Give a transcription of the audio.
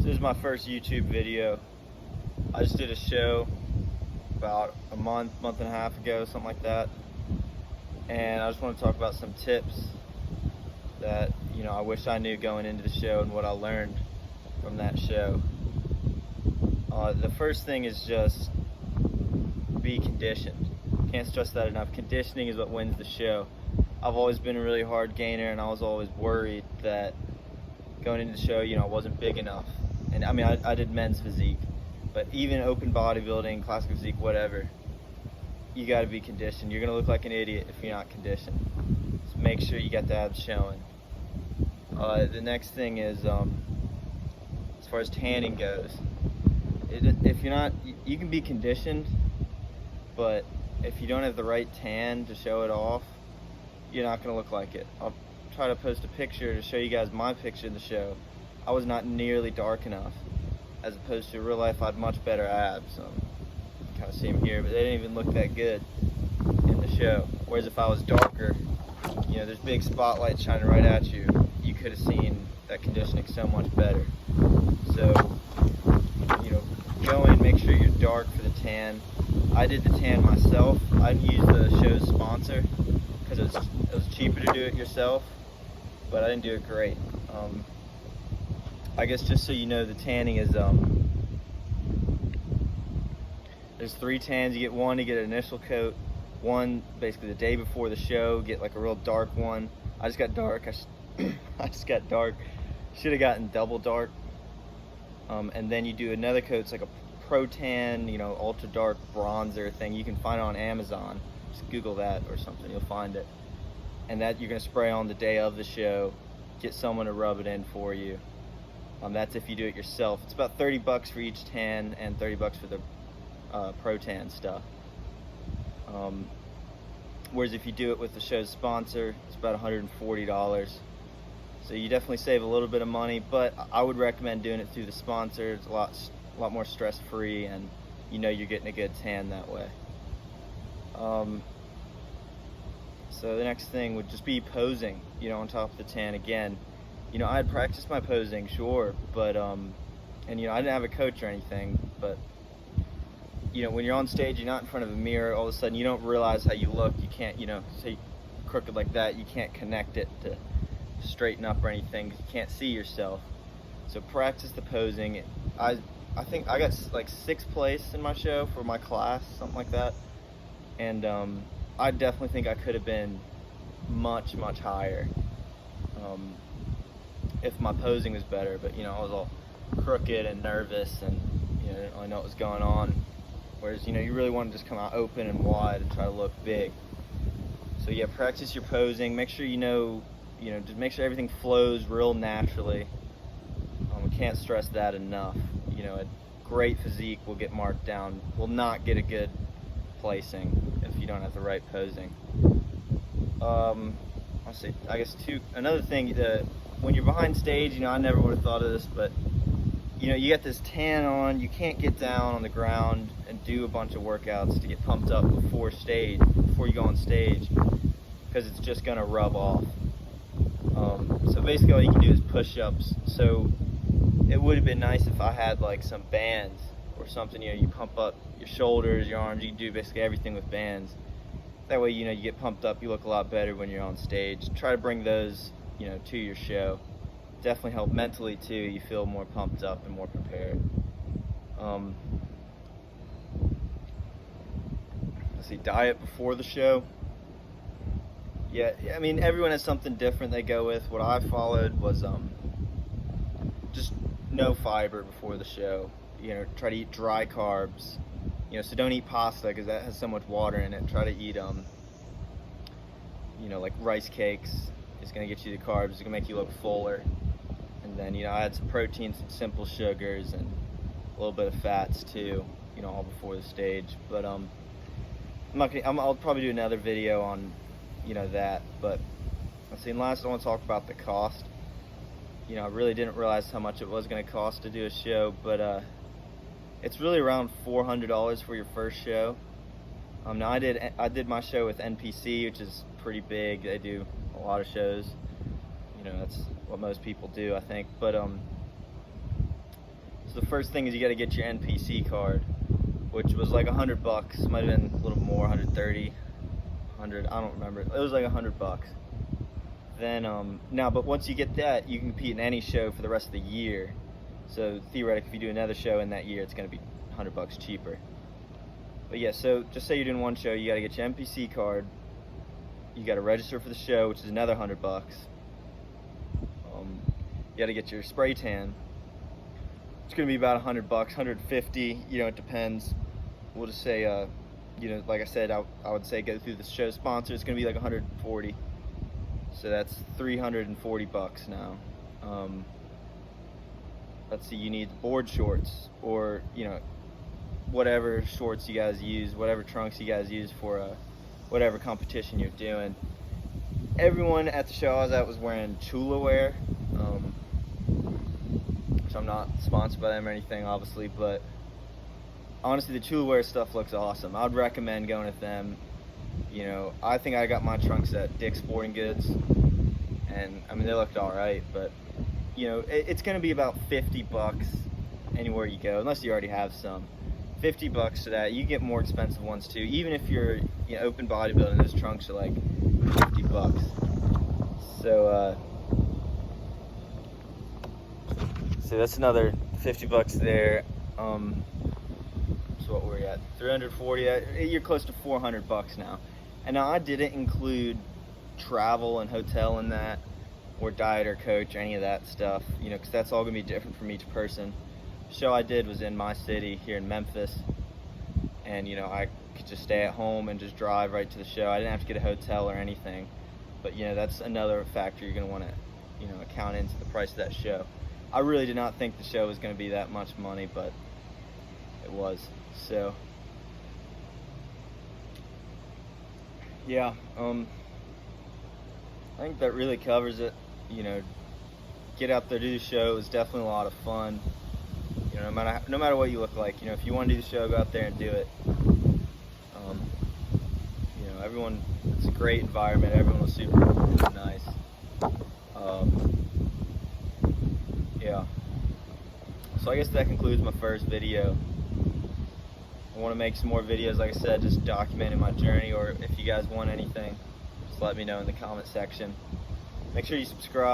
This is my first YouTube video. I just did a show about a month and a half ago, something like that. And I just want to talk about some tips that, I wish I knew going into the show and what I learned from that show. The first thing is just be conditioned. Can't stress that enough. Conditioning is what wins the show. I've always been a really hard gainer, and I was always worried that going into the show, I wasn't big enough. And I mean, I did men's physique, but even open bodybuilding, classic physique, whatever, you got to be conditioned. You're going to look like an idiot if you're not conditioned. So make sure you got the abs showing. The next thing is, as far as tanning goes, if you're not, you can be conditioned, but if you don't have the right tan to show it off, you're not going to look like it. I'll try to post a picture to show you guys my picture in the show. I was not nearly dark enough, as opposed to real life I had much better abs. You can kind of see them here, but they didn't even look that good in the show. Whereas if I was darker, there's big spotlights shining right at you, you could have seen that conditioning so much better. So, go in, make sure you're dark for the tan. I did the tan myself. I used the show's sponsor because it was cheaper to do it yourself, but I didn't do it great. I guess just so you know, the tanning is, there's 3 tans. You get one to get an initial coat, one basically the day before the show, get like a real dark one. I just got dark. I just got dark. Should have gotten double dark. And then you do another coat. It's like a pro tan, ultra dark bronzer thing. You can find it on Amazon. Just Google that or something, you'll find it. And that you're gonna spray on the day of the show. Get someone to rub it in for you. That's if you do it yourself. It's about $30 for each tan and $30 for the pro tan stuff. Whereas if you do it with the show's sponsor, it's about $140. So you definitely save a little bit of money, but I would recommend doing it through the sponsor. It's a lot more stress-free, and you're getting a good tan that way. So the next thing would just be posing, on top of the tan again. I had practiced my posing, sure, but and I didn't have a coach or anything, but when you're on stage, you're not in front of a mirror. All of a sudden, you don't realize how you look. You can't, say crooked like that, you can't connect it to straighten up or anything. You can't see yourself. So practice the posing. I think I got like 6th place in my show for my class, something like that. And I definitely think I could have been much higher if my posing was better. But I was all crooked and nervous, and didn't really know what was going on. Whereas you really want to just come out open and wide and try to look big. So yeah, practice your posing. Make sure just make sure everything flows real naturally. I can't stress that enough. A great physique will get marked down, will not get a good placing if you don't have the right posing. Let's see, I guess another thing, when you're behind stage, I never would have thought of this, but you got this tan on, you can't get down on the ground and do a bunch of workouts to get pumped up before you go on stage, because it's just gonna rub off. So basically all you can do is push-ups. So it would have been nice if I had like some bands or something, you pump up your shoulders, your arms, you can do basically everything with bands. That way, you get pumped up, you look a lot better when you're on stage. Try to bring those, to your show. Definitely help mentally too, you feel more pumped up and more prepared. Let's see, diet before the show. Yeah, I mean, everyone has something different they go with. What I followed was just no fiber before the show. Try to eat dry carbs. So don't eat pasta because that has so much water in it. Try to eat like rice cakes. It's gonna get you the carbs. It's gonna make you look fuller. And then I had some protein, some simple sugars, and a little bit of fats too. All before the stage. But I'll probably do another video on that. But let's see. And last, I want to talk about the cost. I really didn't realize how much it was going to cost to do a show, but it's really around $400 for your first show. Now I did my show with NPC, which is pretty big. They do a lot of shows. That's what most people do, I think. But So the first thing is you got to get your NPC card, which was like $100. Might have been a little more, 130, 100. I don't remember. It was like $100. Then but once you get that, you can compete in any show for the rest of the year. So theoretically, if you do another show in that year, it's going to be $100 cheaper. But yeah, so just say you're doing one show, you got to get your NPC card. You got to register for the show, which is another $100. You got to get your spray tan. It's going to be about $100, $150. You know, it depends. We'll just say, you know, like I said, I would say go through the show sponsor. It's going to be like $140. So that's $340 now. Let's see, you need board shorts, or you know, whatever shorts you guys use, whatever trunks you guys use for whatever competition you're doing. Everyone at the show I was at was wearing Chula wear, which I'm not sponsored by them or anything, obviously, but honestly, the Chula wear stuff looks awesome. I'd recommend going with them. You know, I think I got my trunks at Dick's Sporting Goods, and I mean, they looked all right, but you know, it's going to be about $50 anywhere you go, unless you already have some. $50 to that. You get more expensive ones too. Even if you're, you know, open bodybuilding, those trunks are like $50. So that's another $50 there. So what we're at, 340. You're close to $400 now. And now I didn't include travel and hotel in that, or diet or coach, or any of that stuff, you know, because that's all gonna be different from each person. The show I did was in my city here in Memphis, and you know, I could just stay at home and just drive right to the show. I didn't have to get a hotel or anything. But you know, that's another factor you're gonna want to, you know, account into the price of that show. I really did not think the show was gonna be that much money, but it was. So yeah, I think that really covers it. You know, get out there, do the show. It was definitely a lot of fun. You know, no matter what you look like, you know, if you want to do the show, go out there and do it. You know, everyone, it's a great environment. Everyone was super nice. Yeah. So I guess that concludes my first video. I want to make some more videos, like I said, just documenting my journey, or if you guys want anything, just let me know in the comment section. Make sure you subscribe.